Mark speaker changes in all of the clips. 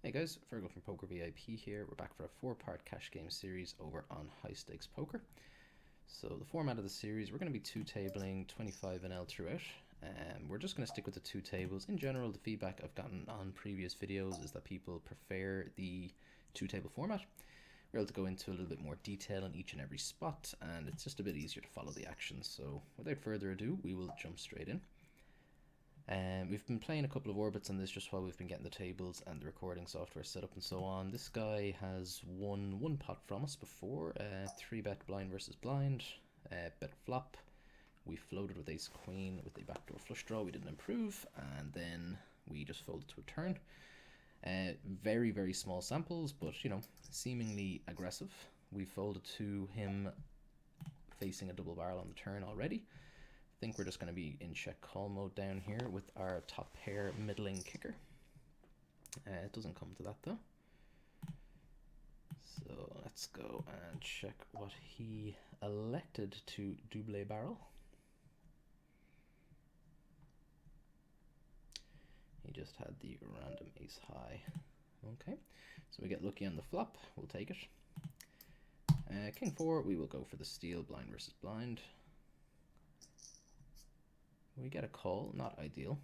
Speaker 1: Hey guys, Fergal from Poker VIP here. We're back for a 4-part cash game series over on HighStakes Poker. So the format of the series, we're going to be two-tabling 25 and L throughout. We're just going to stick with the two tables. In general, the feedback I've gotten on previous videos is that people prefer the two-table format. We're able to go into a little bit more detail on each and every spot, and it's just a bit easier to follow the action. So without further ado, we will jump straight in. We've been playing a couple of orbits on this just while we've been getting the tables and the recording software set up and so on. This guy has won one pot from us before, 3-bet blind versus blind, bet flop. We floated with ace queen with a backdoor flush draw. We didn't improve, and then we just folded to a turn. Very, very small samples, but you know, seemingly aggressive. We folded to him facing a double barrel on the turn already. I think we're just going to be in check call mode down here with our top pair middling kicker. It doesn't come to that though. So let's go and check what he elected to double barrel. He just had the random ace high. Okay, so we get lucky on the flop. We'll take it. King 4, we will go for the steal, blind versus blind. We get a call, not ideal.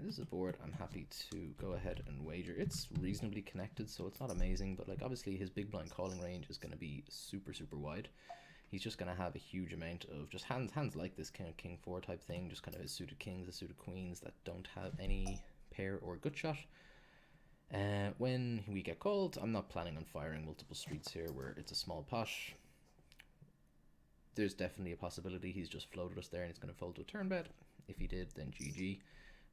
Speaker 1: This is a board I'm happy to go ahead and wager. It's reasonably connected, so it's not amazing, but like obviously his big blind calling range is going to be super wide. He's just going to have a huge amount of just hands like this kind of king 4 type thing, just kind of his suited kings, his suited queens that don't have any pair or gut shot. When we get called, I'm not planning on firing multiple streets here where it's a small pot. There's definitely a possibility he's just floated us there and he's going to fold to a turn bet. If he did, then GG.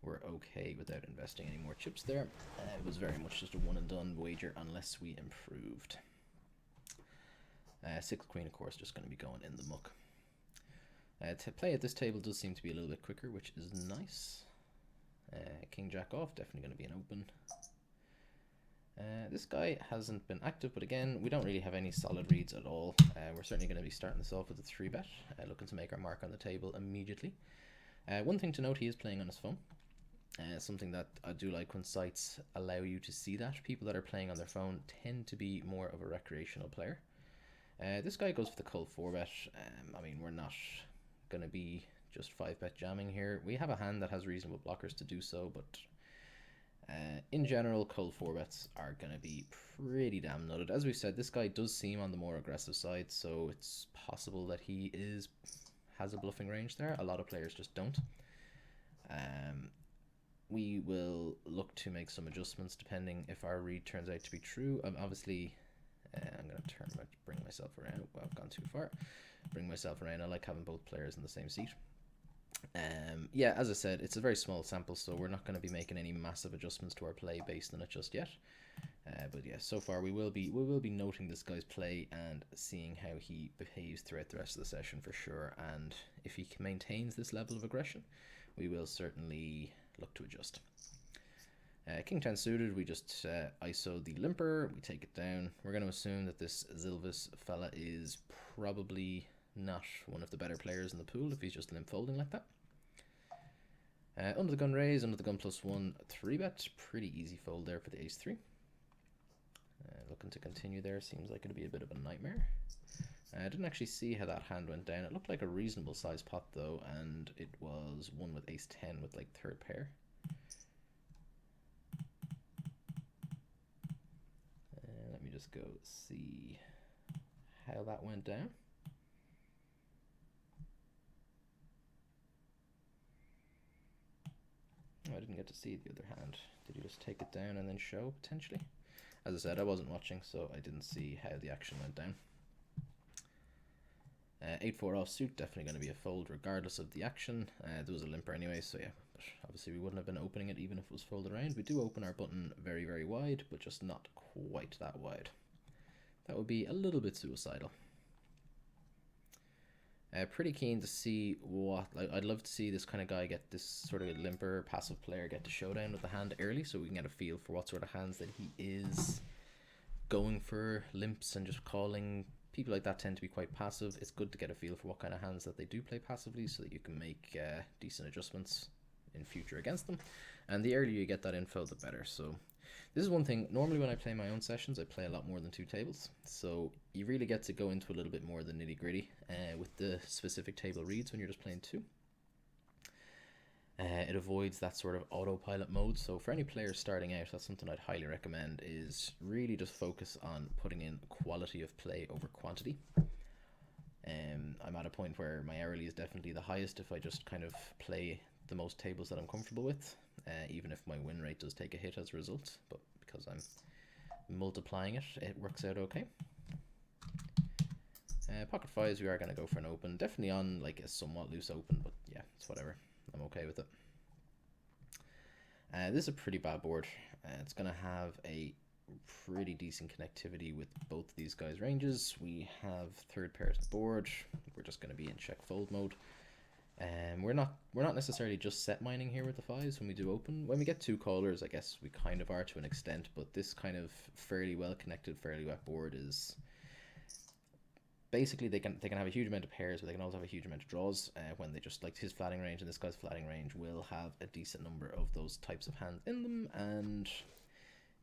Speaker 1: We're okay without investing any more chips there. It was very much just a one and done wager unless we improved. 6th queen, of course, just going to be going in the muck. To play at this table does seem to be a little bit quicker, which is nice. King jack off, definitely going to be an open. This guy hasn't been active, but again, we don't really have any solid reads at all. We're certainly going to be starting this off with a 3-bet, looking to make our mark on the table immediately. One thing to note, he is playing on his phone. Something that I do like when sites allow you to see that. People that are playing on their phone tend to be more of a recreational player. This guy goes for the cold 4-bet. I mean, we're not going to be just 5-bet jamming here. We have a hand that has reasonable blockers to do so, but in general, cold 4-bets are going to be pretty damn nutted. As we said, this guy does seem on the more aggressive side, so it's possible that he has a bluffing range there. A lot of players just don't. We will look to make some adjustments depending if our read turns out to be true. Obviously, I'm going to bring myself around. Well, I've gone too far. Bring myself around. I like having both players in the same seat. Yeah, as I said, it's a very small sample, so we're not going to be making any massive adjustments to our play based on it just yet. But yeah, so far we will be noting this guy's play and seeing how he behaves throughout the rest of the session for sure. And if he maintains this level of aggression, we will certainly look to adjust. King 10 suited, we just ISO the limper, we take it down. We're going to assume that this Zilvis fella is probably not one of the better players in the pool if he's just limp folding like that. Under the gun raise, under the gun +1, 3-bet, pretty easy fold there for the ace 3. Looking to continue there, seems like it'll be a bit of a nightmare. I didn't actually see how that hand went down. It looked like a reasonable size pot though, and it was one with ace 10 with like 3rd pair. Let me just go see how that went down. Oh, I didn't get to see the other hand. Did he just take it down and then show potentially? As I said, I wasn't watching, so I didn't see how the action went down. 8-4 offsuit, definitely going to be a fold regardless of the action. There was a limper anyway, so yeah, but obviously we wouldn't have been opening it even if it was folded around. We do open our button very wide, but just not quite that wide. That would be a little bit suicidal. Pretty keen to see what, like, I'd love to see this kind of guy get this sort of limper passive player get to showdown with the hand early, so we can get a feel for what sort of hands that he is going for. Limps and just calling. People like that tend to be quite passive. It's good to get a feel for what kind of hands that they do play passively so that you can make decent adjustments in future against them. And the earlier you get that info, the better. So this is one thing. Normally when I play my own sessions, I play a lot more than 2 tables. So you really get to go into a little bit more of the nitty gritty with the specific table reads when you're just playing 2. It avoids that sort of autopilot mode. So for any players starting out, that's something I'd highly recommend, is really just focus on putting in quality of play over quantity. I'm at a point where my hourly is definitely the highest if I just kind of play the most tables that I'm comfortable with, even if my win rate does take a hit as a result, but because I'm multiplying it, it works out okay. Pocket fives, we are going to go for an open, definitely on like a somewhat loose open, but yeah, it's whatever. I'm okay with it. This is a pretty bad board. It's going to have a pretty decent connectivity with both of these guys' ranges. We have third pairs of the board. We're just going to be in check fold mode. We're not necessarily just set mining here with the fives when we do open. When we get 2 callers, I guess we kind of are to an extent, but this kind of fairly well connected, fairly wet board is basically they can have a huge amount of pairs, but they can also have a huge amount of draws. When they just, like his flatting range and this guy's flatting range will have a decent number of those types of hands in them, and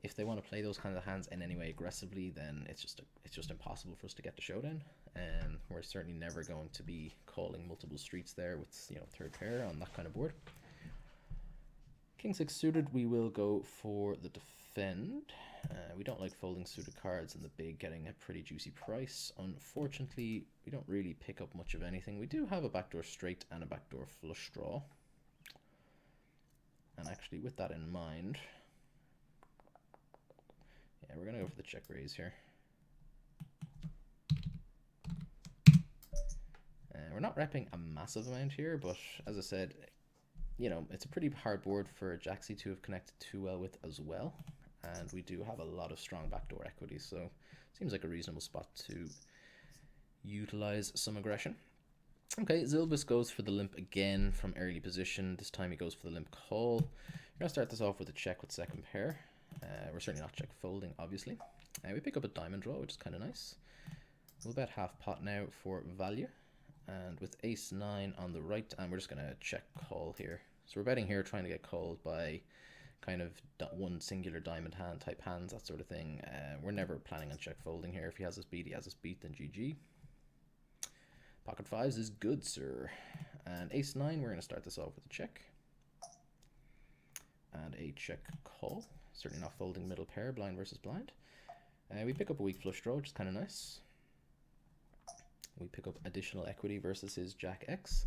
Speaker 1: if they want to play those kinds of hands in any way aggressively, then it's just impossible for us to get the showdown. We're certainly never going to be calling multiple streets there with, you know, third pair on that kind of board. King 6 suited, we will go for the defend. We don't like folding suited cards in the big getting a pretty juicy price. Unfortunately, we don't really pick up much of anything. We do have a backdoor straight and a backdoor flush draw. And actually, with that in mind, yeah, we're going to go for the check raise here. We're not repping a massive amount here, but as I said, you know, it's a pretty hard board for Jaxie to have connected too well with as well. And we do have a lot of strong backdoor equity, so it seems like a reasonable spot to utilize some aggression. Okay, Zilvis goes for the limp again from early position. This time he goes for the limp call. We're going to start this off with a check with second pair. We're certainly not check folding, obviously. We pick up a diamond draw, which is kind of nice. We'll bet half pot now for value. And with ace 9 on the right, and we're just going to check call here. So we're betting here, trying to get called by kind of one singular diamond hand type hands, that sort of thing. We're never planning on check folding here. If he has us beat, he has us beat, then GG. Pocket fives is good, sir. And ace 9, we're going to start this off with a check. And a check call. Certainly not folding middle pair, blind versus blind. We pick up a weak flush draw, which is kind of nice. We pick up additional equity versus his Jack X.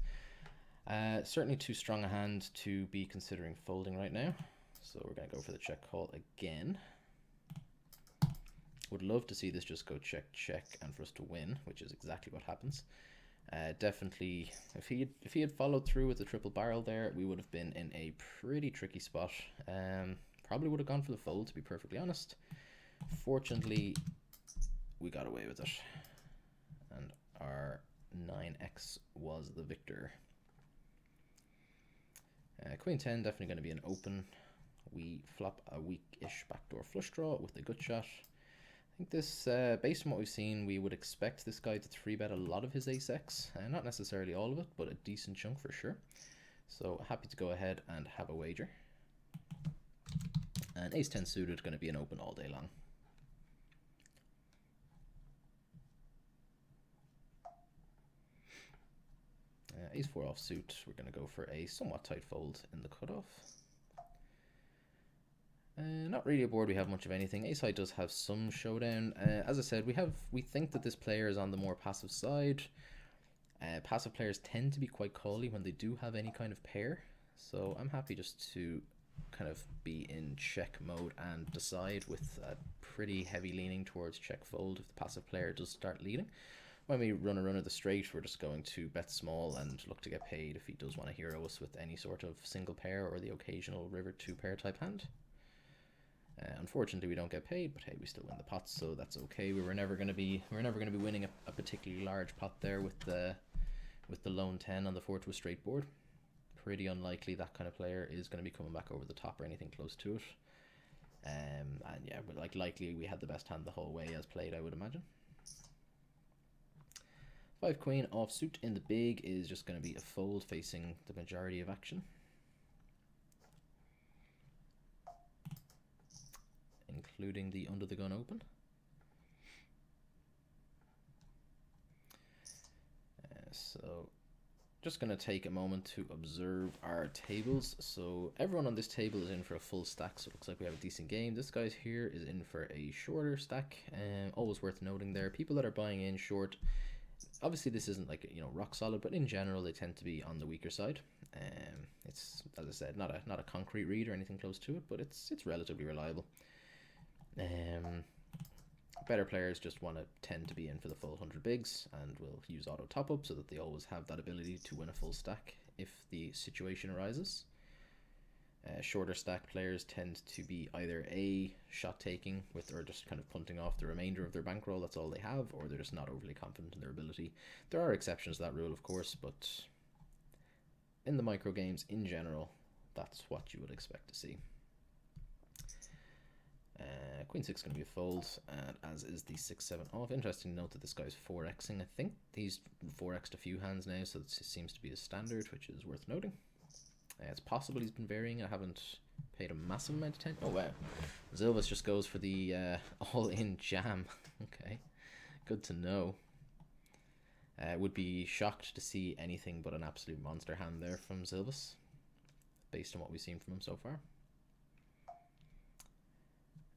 Speaker 1: Certainly too strong a hand to be considering folding right now. So we're going to go for the check call again. Would love to see this just go check, check, and for us to win, which is exactly what happens. Definitely, if he had followed through with the triple barrel there, we would have been in a pretty tricky spot. Probably would have gone for the fold, to be perfectly honest. Fortunately, we got away with it. And our 9x was the victor. Queen 10 definitely going to be an open. We flop a weak-ish backdoor flush draw with a good shot. I think this, based on what we've seen, we would expect this guy to 3-bet a lot of his ace-x. Not necessarily all of it, but a decent chunk for sure. So happy to go ahead and have a wager. And ace 10 suited going to be an open all day long. Ace 4 offsuit, we're going to go for a somewhat tight fold in the cutoff. Not really a board we have much of anything. Ace high does have some showdown. As I said, we think that this player is on the more passive side. Passive players tend to be quite cally when they do have any kind of pair. So I'm happy just to kind of be in check mode and decide with a pretty heavy leaning towards check fold if the passive player does start leading. When we run a run of the straight, we're just going to bet small and look to get paid if he does want to hero us with any sort of single pair or the occasional river 2-pair type hand. Unfortunately, we don't get paid, but hey, we still win the pot, so that's okay. We're never going to be winning a particularly large pot there with the lone 10 on the 4 to a straight board. Pretty unlikely that kind of player is going to be coming back over the top or anything close to it. And yeah, but like likely we had the best hand the whole way as played, I would imagine. 5 queen offsuit in the big is just going to be a fold facing the majority of action. including the under the gun open. So just going to take a moment to observe our tables. So everyone on this table is in for a full stack, so it looks like we have a decent game. This guy here is in for a shorter stack, and always worth noting there, people that are buying in short, obviously this isn't like, you know, rock solid, but in general they tend to be on the weaker side. It's, as I said, not a concrete read or anything close to it, but it's relatively reliable. Better players just want to tend to be in for the full 100 bigs and will use auto top up so that they always have that ability to win a full stack if the situation arises. Shorter stack players tend to be either a shot taking with, or just kind of punting off the remainder of their bankroll, that's all they have, or they're just not overly confident in their ability. There are exceptions to that rule, of course, but in the micro games in general, that's what you would expect to see. Queen 6 going to be a fold, and as is the 6-7 off. Interesting to note that this guy's 4xing. I think he's 4x'd a few hands now, so it seems to be a standard, which is worth noting. It's possible he's been varying. I haven't paid a massive amount of attention. Oh wow, Zilvas just goes for the all-in jam. Okay, good to know. Would be shocked to see anything but an absolute monster hand there from Zilvas, based on what we've seen from him so far.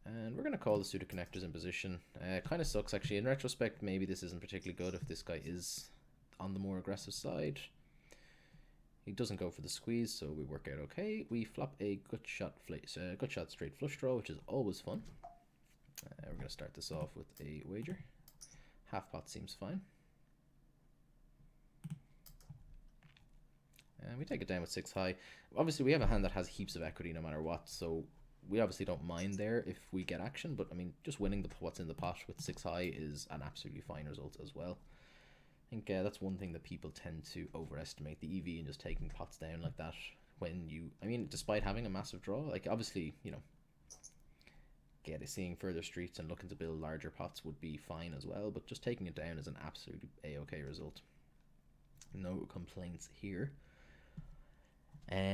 Speaker 1: And we're going to call the pseudo connectors in position. Kind of sucks actually. In retrospect, maybe this isn't particularly good if this guy is on the more aggressive side. He doesn't go for the squeeze, so we work out okay. We flop a gut shot straight flush draw, which is always fun. We're going to start this off with a wager. Half pot seems fine. And we take it down with 6 high. Obviously, we have a hand that has heaps of equity no matter what, so we obviously don't mind there if we get action, but I mean, just winning what's in the pot with 6 high is an absolutely fine result as well. I think that's one thing that people tend to overestimate, the EV and just taking pots down like that when you, I mean, despite having a massive draw, like obviously, you know, seeing further streets and looking to build larger pots would be fine as well, but just taking it down is an absolutely a-okay result. No complaints here.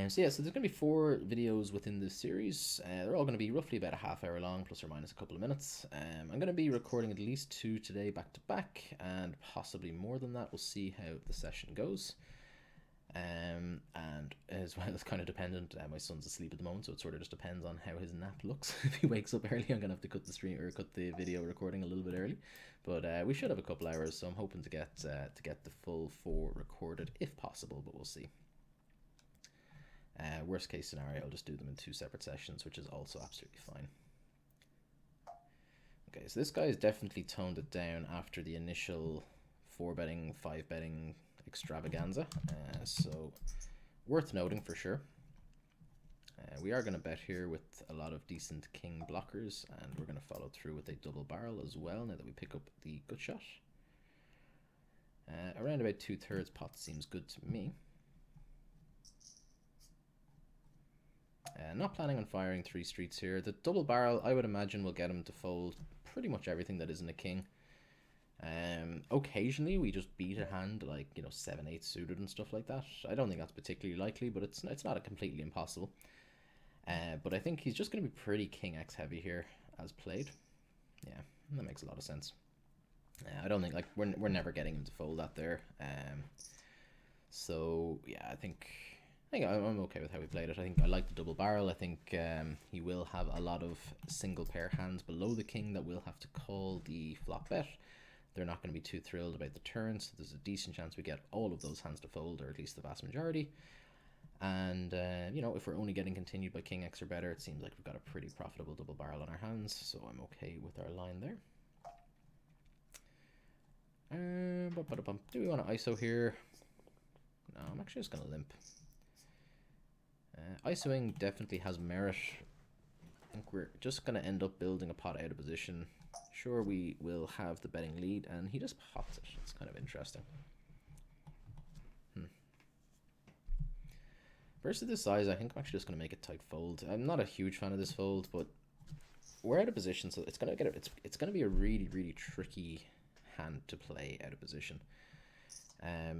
Speaker 1: So yeah, so there's going to be 4 videos within this series. They're all going to be roughly about a half hour long, plus or minus a couple of minutes. I'm going to be recording at least 2 today back to back, and possibly more than that. We'll see how the session goes. And as well, it's kind of dependent. My son's asleep at the moment, so it sort of just depends on how his nap looks. If he wakes up early, I'm going to have to cut the stream or cut the video recording a little bit early. But we should have a couple hours, so I'm hoping to get the full 4 recorded if possible, but we'll see. Worst case scenario, I'll just do them in 2 separate sessions, which is also absolutely fine. Okay, so this guy has definitely toned it down after the initial 4 betting, 5 betting extravaganza. So worth noting for sure. We are going to bet here with a lot of decent king blockers, and we're going to follow through with a double barrel as well now that we pick up the gut shot. Around about 2/3 pot seems good to me. Not planning on firing 3 streets here. The double barrel, I would imagine, will get him to fold pretty much everything that isn't a king. Occasionally, we just beat a hand like, you know, 7/8 suited and stuff like that. I don't think that's particularly likely, but it's not a completely impossible. But I think he's just going to be pretty king X heavy here as played. Yeah, that makes a lot of sense. I don't think, like, we're never getting him to fold that there. So yeah, I think I'm okay with how we played it. I think I like the double barrel. I think he will have a lot of single pair hands below the king that will have to call the flop bet. They're not going to be too thrilled about the turn, so there's a decent chance we get all of those hands to fold, or at least the vast majority. And you know, if we're only getting continued by king X or better, it seems like we've got a pretty profitable double barrel on our hands, so I'm okay with our line there. Do we want to ISO here? No, I'm actually just going to limp. ISOing definitely has merit. I think we're just going to end up building a pot out of position. Sure, we will have the betting lead, and he just pots it. It's kind of interesting. Versus this size, I think I'm actually just going to make it tight fold. I'm not a huge fan of this fold, but we're out of position, so it's going to it's going to be a really, really tricky hand to play out of position.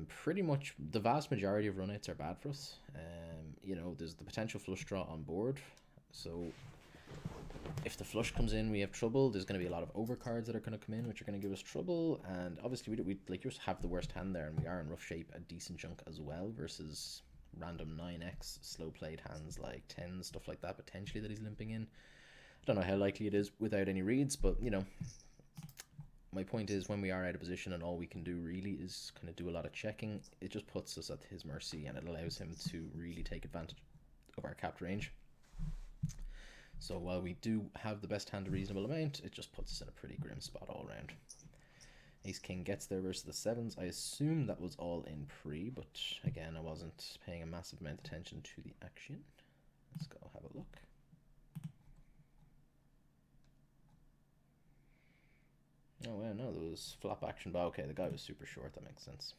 Speaker 1: Pretty much the vast majority of runouts are bad for us. You know, there's the potential flush draw on board, so If the flush comes in, we have trouble. There's going to be a lot of overcards that are going to come in, which are going to give us trouble. And obviously, we like just have the worst hand there, and we are in rough shape a decent chunk as well versus random 9x slow played hands like 10, stuff like that, potentially that he's limping in. I don't know how likely it is without any reads, but you know, my point is when we are out of position and all we can do really is kind of do a lot of checking, it just puts us at his mercy and it allows him to really take advantage of our capped range. So while we do have the best hand a reasonable amount, it just puts us in a pretty grim spot all around. Ace King gets there versus the sevens. I assume that was all in pre, but again, I wasn't paying a massive amount of attention to the action. Let's go have a look. Oh, well, no, there was flop action, but okay, the guy was super short, that makes sense.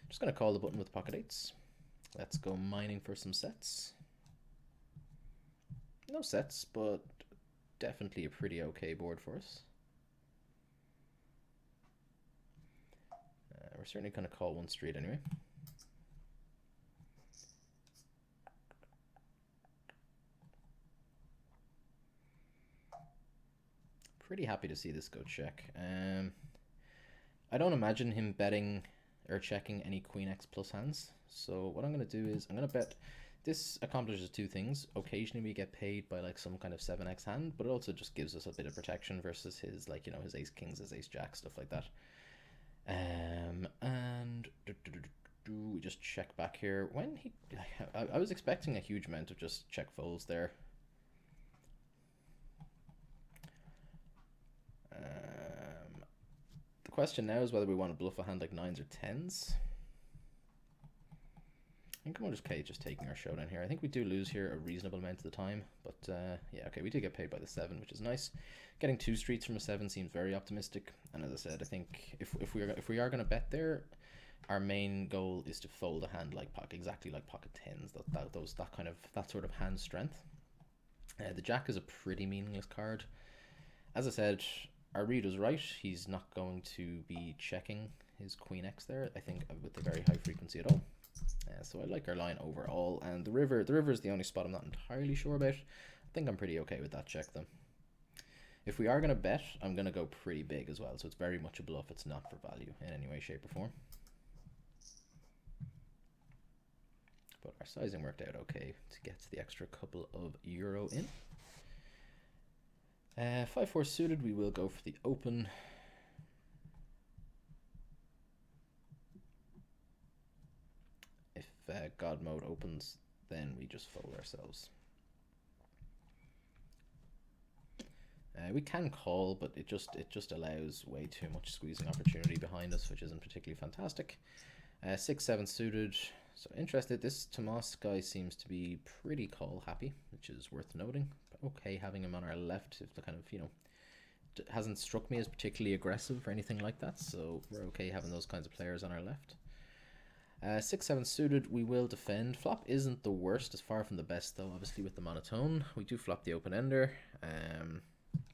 Speaker 1: Just going to call the button with pocket eights. Let's go mining for some sets. No sets, but definitely a pretty okay board for us. We're certainly going to call one street anyway. Pretty happy to see this go check. I don't imagine him betting or checking any queen x plus hands. So what I'm going to do is I'm going to bet. This accomplishes two things. Occasionally we get paid by like some kind of 7x hand, but it also just gives us a bit of protection versus his, like, you know, his ace kings, his ace jack, stuff like that. And we just check back here. When he, I was expecting a huge amount of just check folds there. The question now is whether we want to bluff a hand like 9s or 10s. I think we'll just taking our showdown here. I think we do lose here a reasonable amount of the time, but yeah, okay, we did get paid by the 7, which is nice. Getting 2 streets from a 7 seems very optimistic, and as I said, I think if we are going to bet there, our main goal is to fold a hand like exactly like pocket 10s, that sort of hand strength. The jack is a pretty meaningless card. As I said, our read was right. He's not going to be checking his queen x there, I think, with a very high frequency at all. So I like our line overall, and the river is the only spot I'm not entirely sure about. I think I'm pretty okay with that check though. If we are going to bet, I'm going to go pretty big as well, so it's very much a bluff. It's not for value in any way, shape or form. But our sizing worked out okay to get the extra couple of euro in. 5-4 suited, we will go for the open. If God mode opens, then we just fold ourselves. We can call, but it just allows way too much squeezing opportunity behind us, which isn't particularly fantastic. 6-7 suited. So interested, this Tomas guy seems to be pretty call happy, which is worth noting. But okay, having him on our left, if the kind of, you know, hasn't struck me as particularly aggressive or anything like that. So we're okay having those kinds of players on our left. 6-7 suited, we will defend. Flop isn't the worst, as far from the best though, obviously with the monotone. We do flop the open ender.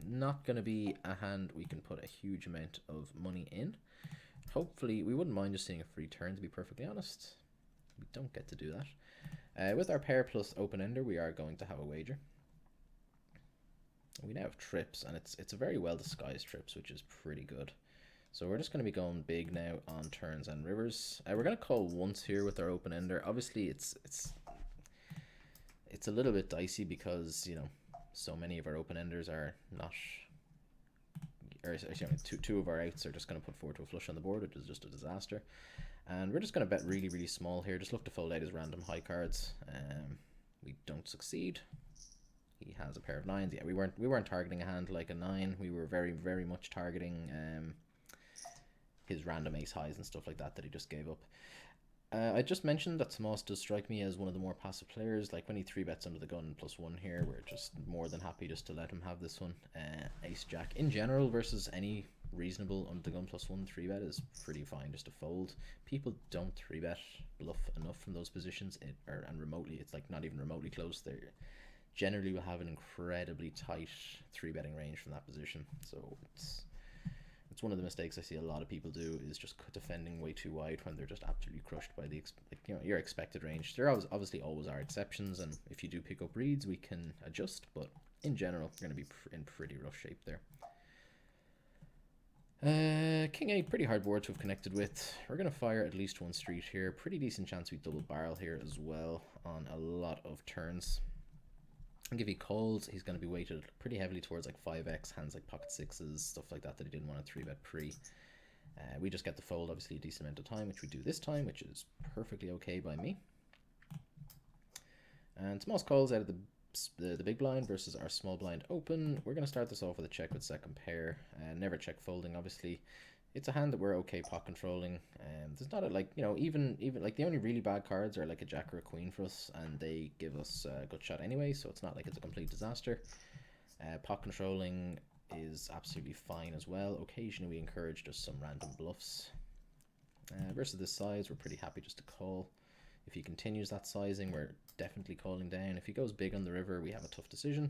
Speaker 1: Not going to be a hand we can put a huge amount of money in. Hopefully, we wouldn't mind just seeing a free turn, to be perfectly honest. We don't get to do that. With our pair plus open ender, we are going to have a wager. We now have trips, and it's a very well disguised trips, which is pretty good. So we're just going to be going big now on turns and rivers. We're going to call once here with our open ender. Obviously, it's a little bit dicey because, you know, so many of our open enders are not, or two of our outs are just going to put forward to a flush on the board, which is just a disaster. And we're just going to bet really, really small here. Just look to fold out his random high cards. We don't succeed. He has a pair of 9s. Yeah, we weren't targeting a hand like a 9. We were very, very much targeting his random ace highs and stuff like that he just gave up. I just mentioned that Tomas does strike me as one of the more passive players. Like when he 3-bets under the gun +1 here, we're just more than happy just to let him have this one. Ace Jack in general versus any reasonable under the gun +1 3-bet is pretty fine just to fold. People don't 3-bet bluff enough from those positions, and remotely, it's like not even remotely close. They generally will have an incredibly tight 3-betting range from that position. So it's one of the mistakes I see a lot of people do, is just defending way too wide when they're just absolutely crushed by the your expected range. There obviously always are exceptions, and if you do pick up reads, we can adjust, but in general, we're going to be in pretty rough shape there. King 8, pretty hard board to have connected with. We're going to fire at least one street here. Pretty decent chance we double barrel here as well on a lot of turns. And if he calls, he's going to be weighted pretty heavily towards like 5x, hands like pocket sixes, stuff like that he didn't want to 3-bet pre. We just get the fold, obviously, a decent amount of time, which we do this time, which is perfectly okay by me. And Tomas calls out of the big blind versus our small blind open. We're going to start this off with a check with second pair. Never check folding, obviously. It's a hand that we're okay pot controlling. There's not a, like, you know, even like the only really bad cards are like a jack or a queen for us, and they give us a good shot anyway, so it's not like it's a complete disaster. Pot controlling is absolutely fine as well. Occasionally we encourage just some random bluffs. Versus this size, we're pretty happy just to call. If he continues that sizing, we're definitely calling down. If he goes big on the river, we have a tough decision.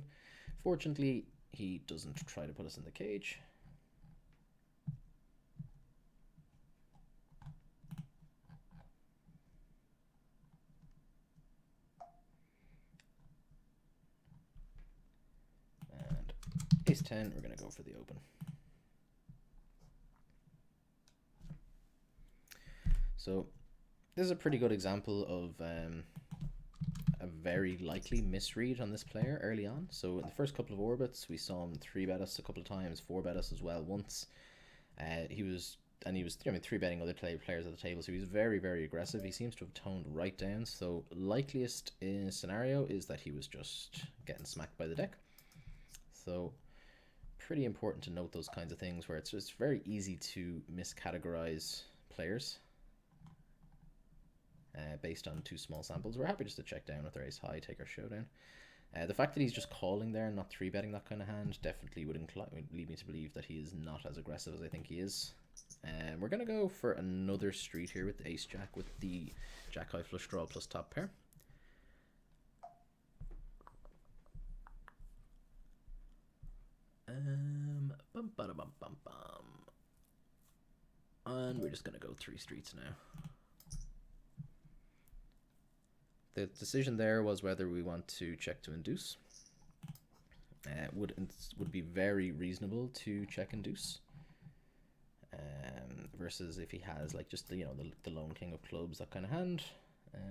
Speaker 1: Fortunately, he doesn't try to put us in the cage. And ace 10, we're going to go for the open. So this is a pretty good example of a very likely misread on this player early on. So in the first couple of orbits, we saw him 3-bet us a couple of times, 4-bet us as well once. He was 3-betting other players at the table, so he was very, very aggressive. He seems to have toned right down. So likeliest scenario is that he was just getting smacked by the deck. So pretty important to note those kinds of things where it's just very easy to miscategorize players. Based on two small samples. We're happy just to check down with our ace high, take our showdown. The fact that he's just calling there and not 3-betting that kind of hand definitely would lead me to believe that he is not as aggressive as I think he is. We're going to go for another street here with the ace jack with the jack high flush draw plus top pair. And we're just going to go 3 streets now. The decision there was whether we want to check to induce. Would be very reasonable to check induce. Versus if he has like just the the lone king of clubs, that kind of hand.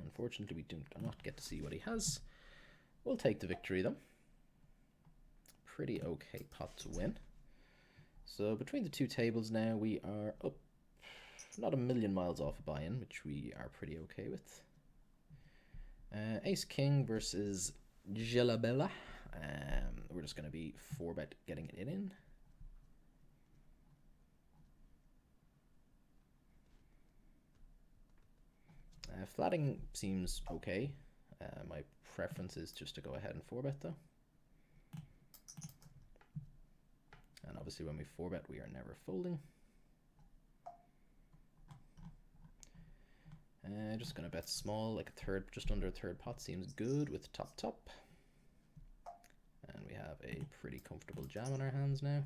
Speaker 1: Unfortunately, we do not get to see what he has. We'll take the victory though. Pretty okay pot to win. So between the two tables now, we are up not a million miles off a buy-in, which we are pretty okay with. Ace King versus Gelabella. We're just going to be 4-bet getting it in. Flatting seems okay. My preference is just to go ahead and 4-bet though. And obviously when we 4-bet, we are never folding. Just gonna bet small, like a third, just under a third pot seems good with top. And we have a pretty comfortable jam on our hands now.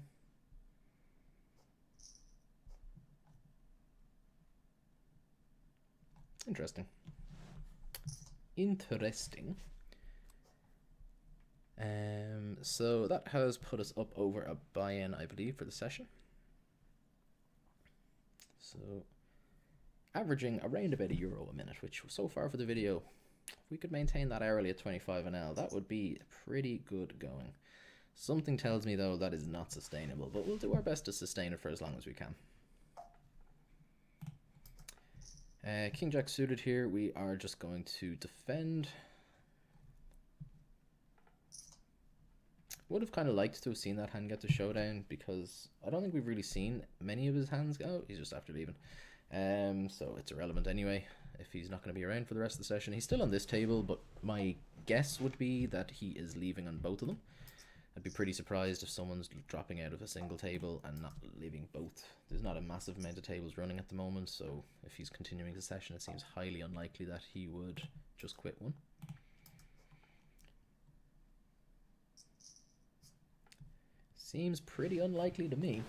Speaker 1: Interesting. So that has put us up over a buy-in, I believe, for the session. So averaging around about €1 a minute, which so far for the video, if we could maintain that hourly at 25 NL, that would be pretty good going. Something tells me though that is not sustainable, but we'll do our best to sustain it for as long as we can. King Jack suited here, we are just going to defend. Would have kind of liked to have seen that hand get to showdown, because I don't think we've really seen many of his hands go. He's just after leaving. So it's irrelevant anyway if he's not going to be around for the rest of the session. He's still on this table, but my guess would be that he is leaving on both of them. I'd be pretty surprised if someone's dropping out of a single table and not leaving both. There's not a massive amount of tables running at the moment, so if he's continuing the session, it seems highly unlikely that he would just quit one. Seems pretty unlikely to me.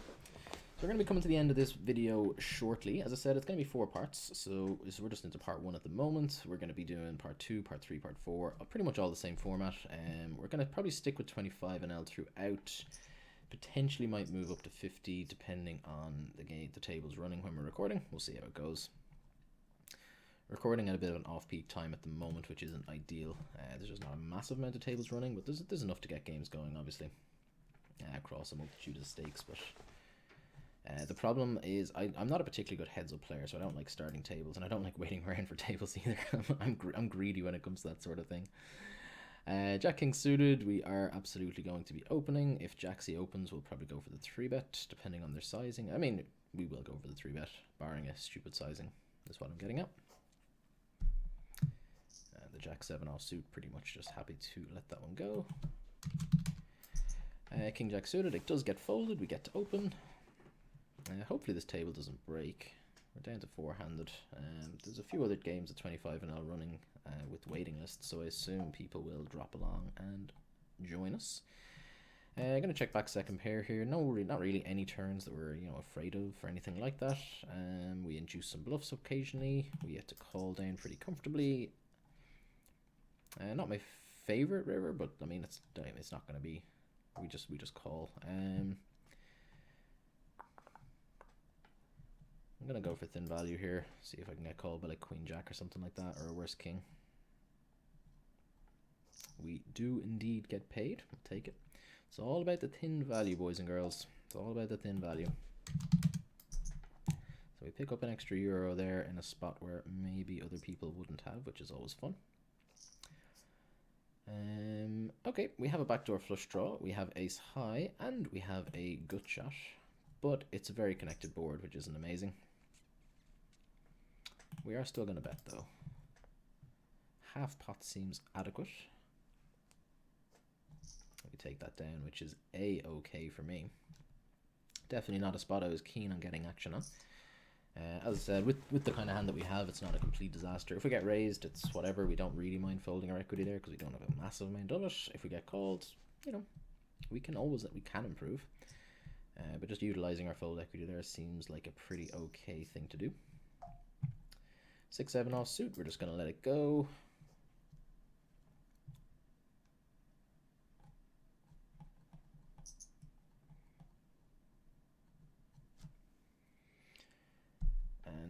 Speaker 1: So we're going to be coming to the end of this video shortly. As I said, it's going to be 4 parts, so we're just into part 1 at the moment. We're going to be doing part 2, part 3, part 4, pretty much all the same format. We're going to probably stick with 25 NL throughout. Potentially might move up to 50 depending on the table's running when we're recording. We'll see how it goes. Recording at a bit of an off-peak time at the moment, which isn't ideal. There's just not a massive amount of tables running, but there's enough to get games going, obviously, across a multitude of stakes. But the problem is I'm not a particularly good heads-up player, so I don't like starting tables, and I don't like waiting around for tables either. I'm greedy when it comes to that sort of thing. Jack King suited, we are absolutely going to be opening. If Jaxie opens, we'll probably go for the 3-bet, depending on their sizing. I mean, we will go for the 3-bet, barring a stupid sizing, is what I'm getting at. The Jack 7 offsuit, pretty much just happy to let that one go. King Jack suited, it does get folded, we get to open. Hopefully this table doesn't break. We're down to 4-handed. There's a few other games at 25 NL running with waiting lists, so I assume people will drop along and join us. I'm going to check back second pair here. No, not really any turns that we're afraid of or anything like that. We induce some bluffs occasionally. We get to call down pretty comfortably. Not my favorite river, but I mean it's not going to be. We just call. I'm gonna go for thin value here. See if I can get called by like Queen Jack or something like that, or a worse king. We do indeed get paid. We'll take it. It's all about the thin value, boys and girls. It's all about the thin value. So we pick up an extra euro there in a spot where maybe other people wouldn't have, which is always fun. Okay, we have a backdoor flush draw, we have ace high, and we have a gut shot, but it's a very connected board, which isn't amazing. We are still going to bet, though. Half pot seems adequate. We take that down, which is a-okay for me. Definitely not a spot I was keen on getting action on. As I said, with the kind of hand that we have, it's not a complete disaster. If we get raised, it's whatever. We don't really mind folding our equity there because we don't have a massive amount of it. If we get called, we can improve. But just utilizing our fold equity there seems like a pretty okay thing to do. 6-7 offsuit, we're just going to let it go.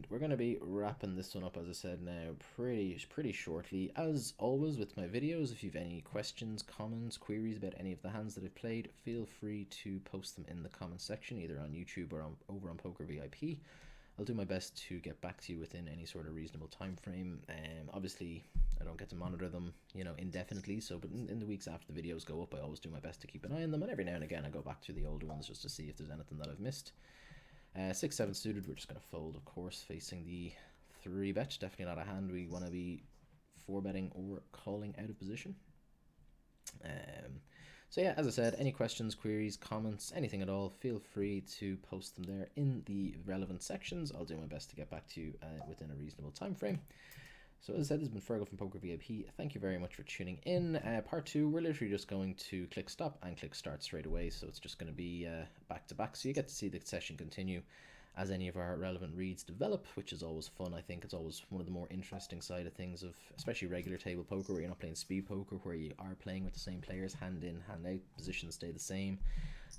Speaker 1: We're going to be wrapping this one up, as I said, now pretty shortly. As always with my videos, if you have any questions, comments, queries about any of the hands that I've played, feel free to post them in the comment section, either on YouTube or over on Poker VIP. I'll do my best to get back to you within any sort of reasonable time frame. Obviously, I don't get to monitor them, indefinitely. So, but in the weeks after the videos go up, I always do my best to keep an eye on them. And every now and again, I go back to the older ones just to see if there's anything that I've missed. 6-7 suited, we're just going to fold, of course, facing the 3-bet. Definitely not a hand we want to be 4-betting or calling out of position. So yeah, as I said, any questions, queries, comments, anything at all, feel free to post them there in the relevant sections. I'll do my best to get back to you within a reasonable time frame. So as I said, this has been Fergal from Poker VIP. Thank you very much for tuning in. Part 2, we're literally just going to click stop and click start straight away. So it's just going to be back to back. So you get to see the session continue as any of our relevant reads develop, which is always fun. I think it's always one of the more interesting side of things, of especially regular table poker, where you're not playing speed poker, where you are playing with the same players, hand in, hand out, positions stay the same.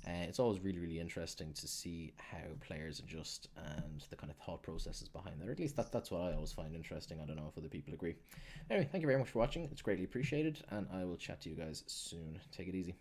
Speaker 1: It's always really interesting to see how players adjust and the kind of thought processes behind that, or at least that's what I always find interesting. I don't know if other people agree. Anyway, thank you very much for watching. It's greatly appreciated, and I will chat to you guys soon. Take it easy.